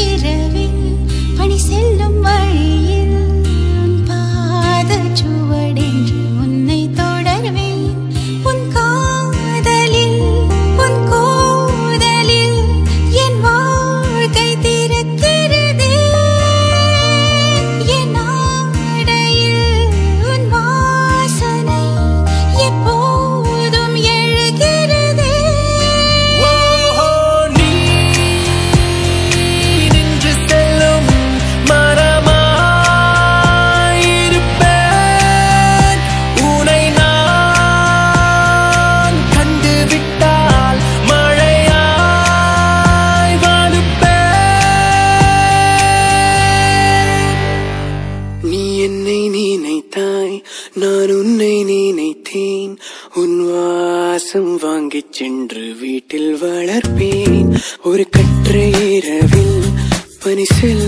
இரவில் பணி செல்லும் வழியில் உன் பாத சுவடென்று உன்னை தொடர்வேன். உன் காதலில் உன் கோதலில் என் வாழ்க்கை திறக்கிறதே. என் ஆடையில் உன் வாசனை எப்போதும் எழுகிறதே. நீ நின்று செல்லும் மரமாயிருப்பேன். உனை நான் கண்டுவிட்டால் மழையாய் வாழுப்பேன். நீ என்னை நினைத்தாய், நான் உன்னை நினைத்தேன். உன் வாசம் வாங்கிச் சென்று வீட்டில் வளர்ப்பேன். ஒரு கற்றை இரவில் பனி செல்லும்